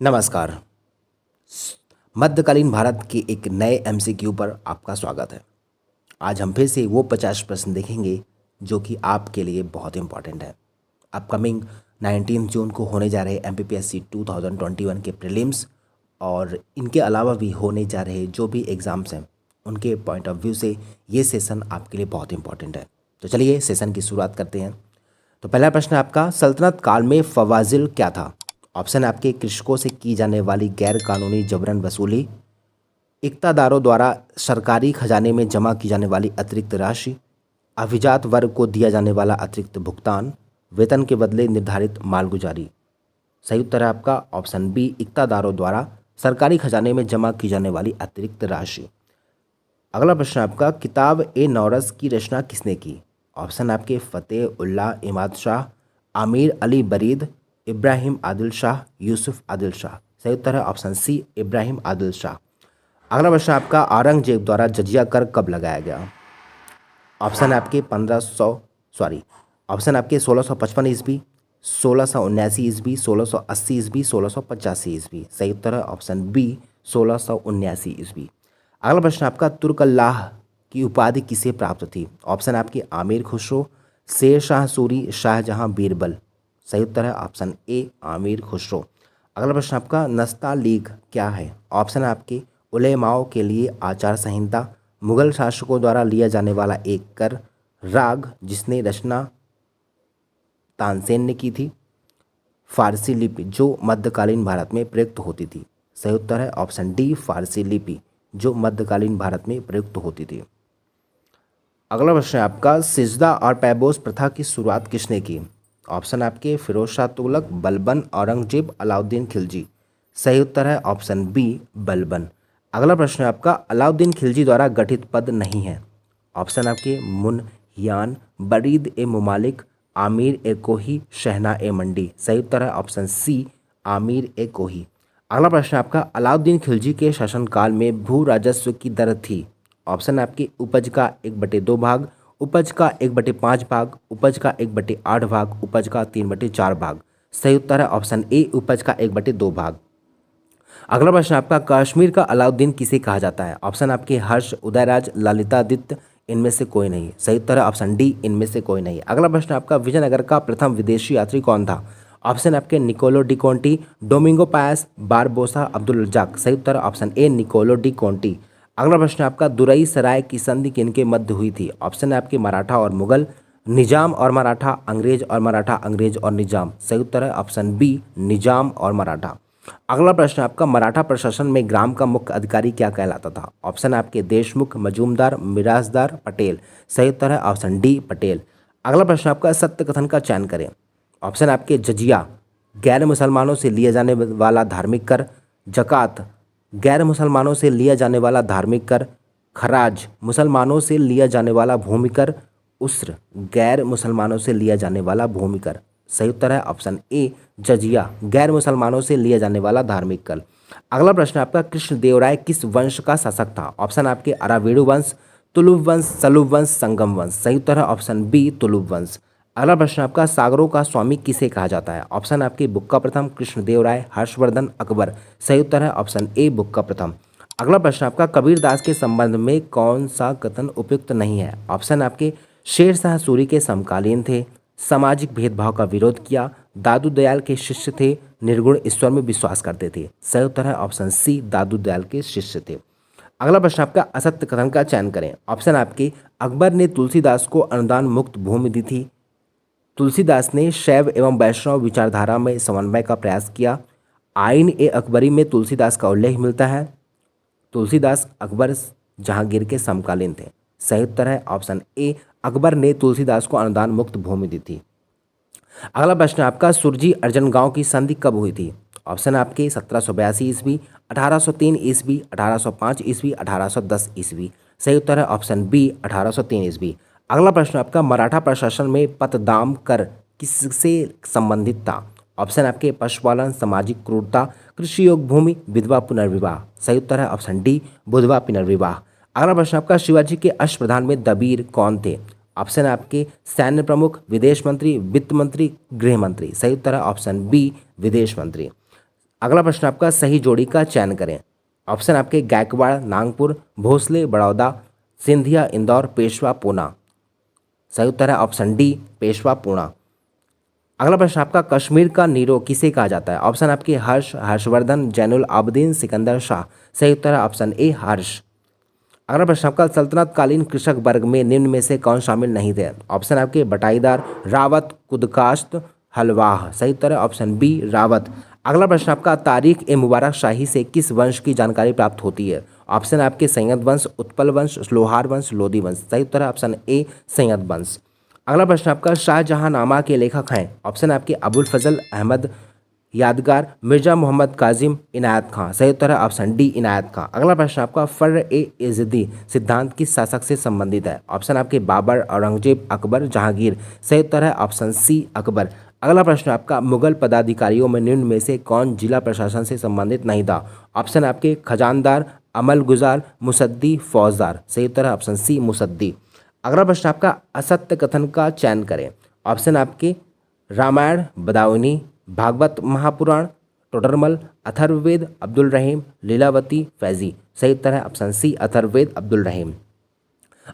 नमस्कार। मध्यकालीन भारत के एक नए एमसीक्यू पर आपका स्वागत है। आज हम फिर से वो 50 प्रश्न देखेंगे जो कि आपके लिए बहुत इंपॉर्टेंट है। अपकमिंग 19 जून को होने जा रहे एमपीपीएससी 2021 के प्रीलिम्स और इनके अलावा भी होने जा रहे जो भी एग्ज़ाम्स हैं उनके पॉइंट ऑफ व्यू से ये सेशन आपके लिए बहुत इंपॉर्टेंट है। तो चलिए सेशन की शुरुआत करते हैं। तो पहला प्रश्न आपका, सल्तनत काल में फवाजिल क्या था? ऑप्शन आपके, कृषकों से की जाने वाली गैर कानूनी जबरन वसूली, इक्तादारों द्वारा सरकारी खजाने में जमा की जाने वाली अतिरिक्त राशि, अभिजात वर्ग को दिया जाने वाला अतिरिक्त भुगतान, वेतन के बदले निर्धारित मालगुजारी। सही उत्तर है आपका ऑप्शन बी, इक्तादारों द्वारा सरकारी खजाने में जमा की जाने वाली अतिरिक्त राशि। अगला प्रश्न आपका, किताब ए नौरस की रचना किसने की? ऑप्शन आपके, फ़तेह उल्लाह इमाद शाह, आमिर अली बरीद, इब्राहिम आदिल शाह, यूसुफ आदिल शाह। सही उत्तर है ऑप्शन सी, इब्राहिम आदिल शाह। अगला प्रश्न आपका, औरंगजेब द्वारा जजिया कर कब लगाया गया? ऑप्शन आपके 1655 ईस्वी, 1679 ईस्वी, 1680 ईस्वी, 1685 ईस्वी। सही उत्तर है ऑप्शन बी, 1679 ईस्वी। अगला प्रश्न आपका, तुर्कल्लाह की उपाधि किसे प्राप्त थी? ऑप्शन आपके, आमिर खुसरो, शेर शाह सूरी, शाहजहां, बीरबल। सही उत्तर है ऑप्शन ए, आमिर खुसरो। अगला प्रश्न आपका, नस्तालीग क्या है? ऑप्शन आपके, उलेमाओं के लिए आचार संहिता, मुगल शासकों द्वारा लिया जाने वाला एक कर, राग जिसने रचना तानसेन ने की थी, फारसी लिपि जो मध्यकालीन भारत में प्रयुक्त होती थी। सही उत्तर है ऑप्शन डी, फारसी लिपि जो मध्यकालीन भारत में प्रयुक्त होती थी। अगला प्रश्न है आपका, सिजदा और पैबोस प्रथा की शुरुआत किसने की? ऑप्शन आपके, फिरोज शाह तुगलक, बलबन, औरंगजेब, अलाउद्दीन खिलजी। सही उत्तर है ऑप्शन बी, बलबन। अगला प्रश्न है आपका, अलाउद्दीन खिलजी द्वारा गठित पद नहीं है। ऑप्शन आपके, मुन हियान, बरीद ए मुमालिक, आमिर ए कोही, शहना ए मंडी। सही उत्तर है ऑप्शन सी, आमिर ए कोही। अगला प्रश्न है आपका, अलाउद्दीन खिलजी के शासनकाल में भू राजस्व की दर थी। ऑप्शन आपके, उपज का 1/2 भाग, उपज का 1/5 भाग, उपज का 1/8 भाग, उपज का 3/4 भाग। सही उत्तर है ऑप्शन ए, उपज का 1/2 भाग। अगला प्रश्न आपका, कश्मीर का अलाउद्दीन किसे कहा जाता है? ऑप्शन आपके, हर्ष, उदयराज, ललितादित्य, इनमें से कोई नहीं। सही उत्तर है ऑप्शन डी, इनमें से कोई नहीं। अगला प्रश्न आपका, विजयनगर का प्रथम विदेशी यात्री कौन था? ऑप्शन आपके, Niccolo de Conti, Domingo Paes, Barbosa, Abdul Razzaq. सही उत्तर है option A, Niccolo de Conti. अगला प्रश्न आपका, दुरई सराय की संधि किनके मध्य हुई थी? ऑप्शन है आपके, मराठा और मुगल, निजाम और मराठा, अंग्रेज और मराठा, अंग्रेज और निजाम। सही उत्तर है ऑप्शन बी, निजाम और मराठा। अगला प्रश्न आपका, मराठा प्रशासन में ग्राम का मुख्य अधिकारी क्या कहलाता था? ऑप्शन आपके, देशमुख, मजूमदार, मिरासदार, पटेल। सही उत्तर है ऑप्शन डी, पटेल। अगला प्रश्न आपका, सत्य कथन का चयन करें। ऑप्शन आपके, जजिया गैर मुसलमानों से लिया जाने वाला धार्मिक कर, जकात गैर मुसलमानों से लिया जाने वाला धार्मिक कर, खराज मुसलमानों से लिया जाने वाला भूमि कर, उस्र गैर मुसलमानों से लिया जाने वाला भूमि कर। सही उत्तर है ऑप्शन ए, जजिया गैर मुसलमानों से लिया जाने वाला धार्मिक कर। अगला प्रश्न आपका, कृष्णदेवराय किस वंश का शासक था? ऑप्शन आपके, अरावेडु वंश, तुलुव वंश, सलुव वंश, संगम वंश। सही उत्तर है ऑप्शन बी, तुलुव वंश। अगला प्रश्न आपका, सागरों का स्वामी किसे कहा जाता है? ऑप्शन आपके, बुक्का प्रथम, कृष्णदेवराय, हर्षवर्धन, अकबर। सही उत्तर है ऑप्शन ए, बुक्का प्रथम। अगला प्रश्न आपका, कबीरदास के संबंध में कौन सा कथन उपयुक्त नहीं है? ऑप्शन आपके, शेर शाह सूरी के समकालीन थे, सामाजिक भेदभाव का विरोध किया, दादू दयाल के शिष्य थे, निर्गुण ईश्वर में विश्वास करते थे। सही उत्तर है ऑप्शन सी, दादू दयाल के शिष्य थे। अगला प्रश्न आपका, असत्य कथन का चयन करें। ऑप्शन आपके, अकबर ने तुलसीदास को अनुदान मुक्त भूमि दी थी, तुलसीदास ने शैव एवं वैष्णव विचारधारा में समन्वय का प्रयास किया, आइन ए अकबरी में तुलसीदास का उल्लेख मिलता है, तुलसीदास अकबर जहांगीर के समकालीन थे। सही उत्तर है ऑप्शन ए, अकबर ने तुलसीदास को अनुदान मुक्त भूमि दी थी। अगला प्रश्न आपका, सुरजी अर्जन गांव की संधि कब हुई थी? ऑप्शन आपके, 1782 ईस्वी, 1803 ईस्वी, 1805 ईस्वी, 1810 ईस्वी। सही उत्तर है ऑप्शन बी, 1803 ईस्वी। अगला प्रश्न आपका, मराठा प्रशासन में पतदाम कर किससे संबंधित था? ऑप्शन आपके, पशुपालन, सामाजिक क्रूरता, कृषि योग भूमि, विधवा पुनर्विवाह। सही उत्तर है ऑप्शन डी, विधवा पुनर्विवाह। अगला प्रश्न आपका, शिवाजी के अष्टप्रधान में दबीर कौन थे? ऑप्शन है आपके, सैन्य प्रमुख, विदेश मंत्री, वित्त मंत्री, गृह मंत्री। सही उत्तर है ऑप्शन बी, विदेश मंत्री। अगला प्रश्न आपका सही जोड़ी का चयन करें। ऑप्शन आपके गायकवाड़ नागपुर, भोसले बड़ौदा, सिंधिया इंदौर, पेशवा पूना। सही उत्तर है ऑप्शन डी पेशवा पूना। अगला प्रश्न आपका कश्मीर का नीरो किसे कहा जाता है। ऑप्शन आपके हर्ष, हर्षवर्धन, जैनुल आबदीन, सिकंदर शाह। सही उत्तर है ऑप्शन ए हर्ष। अगला प्रश्न आपका सल्तनत कालीन कृषक वर्ग में निम्न में से कौन शामिल नहीं थे। ऑप्शन आपके बटाईदार, रावत, कुदकाश्त, हलवाह। सही उत्तर है ऑप्शन बी रावत। अगला प्रश्न आपका तारीख ए मुबारक शाही से किस वंश की जानकारी प्राप्त होती है। ऑप्शन आपके सैयद वंश, उत्पल वंश, लोहार वंश, लोधी वंश। सही उत्तर है ऑप्शन ए सैयद वंश। अगला प्रश्न आपका शाहजहांनामा के लेखक हैं। ऑप्शन आपके अबुल फजल अहमद यादगार, मिर्जा मोहम्मद काजिम, इनायत खां। सही उत्तर है ऑप्शन डी इनायत खां। अगला प्रश्न आपका फर्र ए इजदी सिद्धांत किस शासक से संबंधित है। ऑप्शन आपके बाबर, औरंगजेब, अकबर, जहांगीर। सही उत्तर है ऑप्शन सी अकबर। अगला प्रश्न आपका मुगल पदाधिकारियों में निम्न में से कौन जिला प्रशासन से संबंधित नहीं था। ऑप्शन आपके खजानदार, अमल गुजार, मुसद्दी, फौजदार। सही उत्तर है ऑप्शन सी मुसद्दी। अगला प्रश्न आपका असत्य कथन का चयन करें। ऑप्शन आपके रामायण, बदाऊनी, भागवत महापुराण, टोडरमल, अथर्ववेद, अब्दुल रहीम, लीलावती, फैजी। सही उत्तर है ऑप्शन सी अथर्ववेद, अब्दुल रहीम।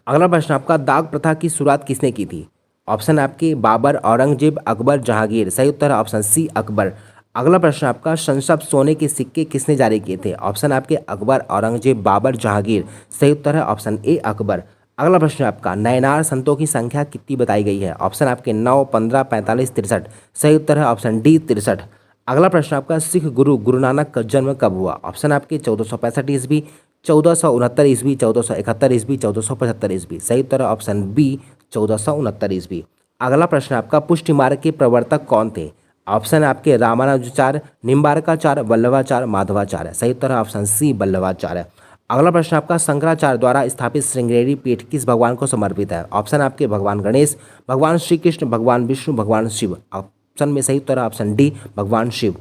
अगला प्रश्न आपका दाग प्रथा की शुरुआत किसने की थी। ऑप्शन आपके बाबर, औरंगजेब, अकबर, जहांगीर। सही उत्तर है ऑप्शन सी अकबर। अगला प्रश्न आपका संसद सोने के सिक्के किसने जारी किए थे। ऑप्शन आपके अकबर, औरंगजेब, बाबर, जहांगीर। सही उत्तर है ऑप्शन ए अकबर। अगला प्रश्न आपका नयनार संतों की संख्या कितनी बताई गई है। ऑप्शन आपके 9, 15, 45, 63। सही उत्तर है ऑप्शन डी 63। अगला प्रश्न आपका सिख गुरु गुरु नानक का जन्म कब हुआ। ऑप्शन आपके 1465 ईस्वी, 1469 ईस्वी, 1471 ईस्वी, 1475 ईस्वी। सही उत्तर है ऑप्शन बी 1469 ईस्वी। अगला प्रश्न आपका पुष्टि मार्ग के प्रवर्तक कौन थे। ऑप्शन आपके रामानुजाचार्य, निम्बारकाचार्य, वल्लभाचार्य, माधवाचार्य। सही उत्तर है ऑप्शन सी वल्लभाचार्य। अगला प्रश्न आपका शंकराचार्य द्वारा स्थापित श्रृंगेरी पीठ किस भगवान को समर्पित है। ऑप्शन आपके भगवान गणेश, भगवान श्री कृष्ण, भगवान विष्णु, भगवान शिव। ऑप्शन में सही उत्तर है ऑप्शन डी भगवान शिव।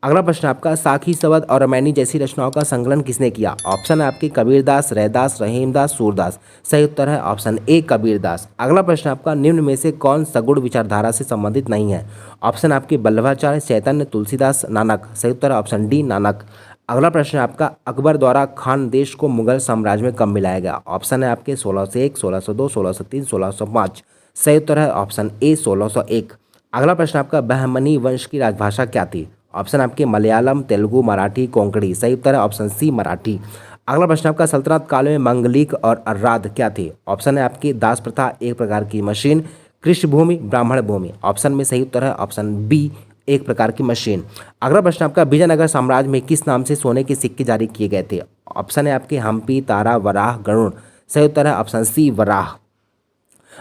अगला प्रश्न आपका साखी, शबद और रामायणी जैसी रचनाओं का संकलन किसने किया। ऑप्शन है आपके कबीरदास, रैदास, रहीमदास, सूरदास। सही उत्तर है ऑप्शन ए कबीरदास। अगला प्रश्न आपका निम्न में से कौन सगुण विचारधारा से संबंधित नहीं है। ऑप्शन आपके वल्लभाचार्य, चैतन्य, तुलसीदास, नानक। सही उत्तर है ऑप्शन डी नानक। अगला प्रश्न आपका अकबर द्वारा खानदेश को मुगल साम्राज्य में कब मिलाया गया। ऑप्शन है आपके 1601, 1602, 1603, 1605। सही उत्तर है ऑप्शन ए 1601। अगला प्रश्न आपका बहमनी वंश की राजभाषा क्या थी। ऑप्शन आपके मलयालम, तेलुगु, मराठी, कोंकणी। सही उत्तर है ऑप्शन सी मराठी। अगला प्रश्न आपका सल्तनत काल में मंगलिक और अर्राद क्या थे। ऑप्शन है आपकी दास प्रथा, एक प्रकार की मशीन, कृषि भूमि, ब्राह्मण भूमि। ऑप्शन में सही उत्तर है ऑप्शन बी एक प्रकार की मशीन। अगला प्रश्न आपका विजयनगर साम्राज्य में किस नाम से सोने के सिक्के जारी किए गए थे। ऑप्शन है आपके हम्पी, तारा, वराह, गरुड़। सही उत्तर है ऑप्शन सी वराह।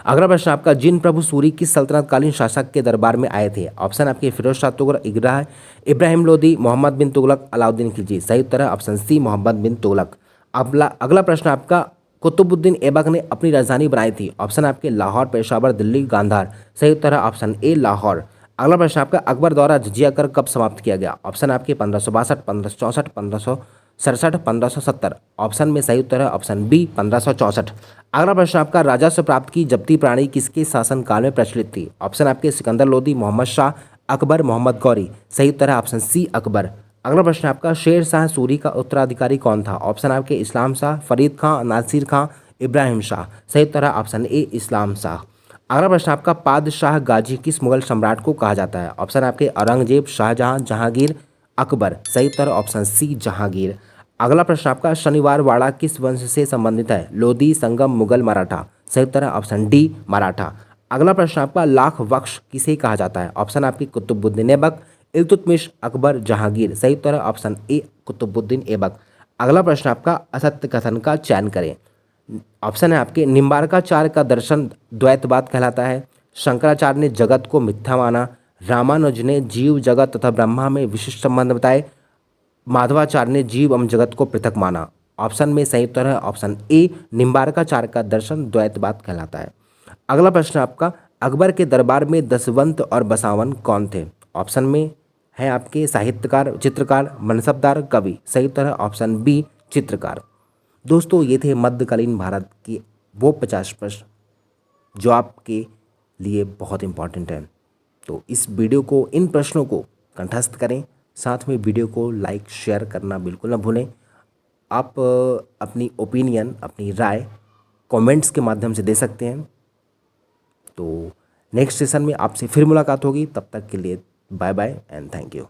अगला प्रश्न आपका जिन प्रभु सूरी किस सल्तनतकालीन शासक के दरबार में आए थे। ऑप्शन आपके फिरोज शाह तुगलक, इब्राहिम लोदी, मोहम्मद बिन तुगलक, अलाउद्दीन खिलजी। सही उत्तर है ऑप्शन सी मोहम्मद बिन तुगलक। अगला प्रश्न आपका कुतुबुद्दीन ऐबक ने अपनी राजधानी बनाई थी। ऑप्शन आपके लाहौर, पेशावर, दिल्ली, गांधार। सही उत्तर है ऑप्शन ए लाहौर। अगला प्रश्न आपका अकबर द्वारा जजिया कर कब समाप्त किया गया। ऑप्शन आपके 1562, 1564, 1567, 1570। ऑप्शन में सही उत्तर है ऑप्शन बी 1564। अगला प्रश्न आपका राजस्व प्राप्त की जब्ती प्रणाली किसके शासनकाल में प्रचलित थी। ऑप्शन आपके सिकंदर लोदी, मोहम्मद शाह, अकबर, मोहम्मद गौरी। सही उत्तर है ऑप्शन सी अकबर। अगला प्रश्न आपका शेर शाह सूरी का उत्तराधिकारी कौन था। ऑप्शन आपके इस्लाम शाह, फरीद खां, नासिर खां, इब्राहिम शाह। सही उत्तर है ऑप्शन ए इस्लाम शाह। अगला प्रश्न आपका पादशाह गाजी किस मुगल सम्राट को कहा जाता है। ऑप्शन आपके औरंगजेब, शाहजहां, जहांगीर, अकबर। सही उत्तर ऑप्शन सी जहांगीर। अगला प्रश्न आपका शनिवार वाड़ा किस वंश से संबंधित है। लोधी, संगम, मुगल, मराठा। सही उत्तर है ऑप्शन डी मराठा। अगला प्रश्न आपका लाख वक्ष किसे कहा जाता है। ऑप्शन आपकी कुतुबुद्दीन ऐबक, इल्तुतमिश, अकबर, जहांगीर। सही उत्तर है ऑप्शन ए कुतुबुद्दीन ऐबक। अगला प्रश्न आपका असत्य कथन का चयन करें। ऑप्शन है आपके निम्बारकाचार्य का दर्शन द्वैतवाद कहलाता है। शंकराचार्य ने जगत को मिथ्या माना। रामानुज ने जीव, जगत तथा ब्रह्मा में विशिष्ट संबंध बताए। माधवाचार्य ने जीव एवं जगत को पृथक माना। ऑप्शन में सही उत्तर है ऑप्शन ए निम्बारकाचार्य का दर्शन द्वैतवाद कहलाता है। अगला प्रश्न आपका अकबर के दरबार में दसवंत और बसावन कौन थे। ऑप्शन में है आपके साहित्यकार, चित्रकार, मनसबदार, कवि। सही उत्तर है ऑप्शन बी चित्रकार। दोस्तों ये थे मध्यकालीन भारत के वो 50 प्रश्न जो आपके लिए बहुत इंपॉर्टेंट हैं। तो इस वीडियो को, इन प्रश्नों को कंठस्थ करें, साथ में वीडियो को लाइक शेयर करना बिल्कुल ना भूलें। आप अपनी ओपिनियन, अपनी राय कमेंट्स के माध्यम से दे सकते हैं। तो नेक्स्ट सेशन में आपसे फिर मुलाकात होगी, तब तक के लिए bye bye and thank you.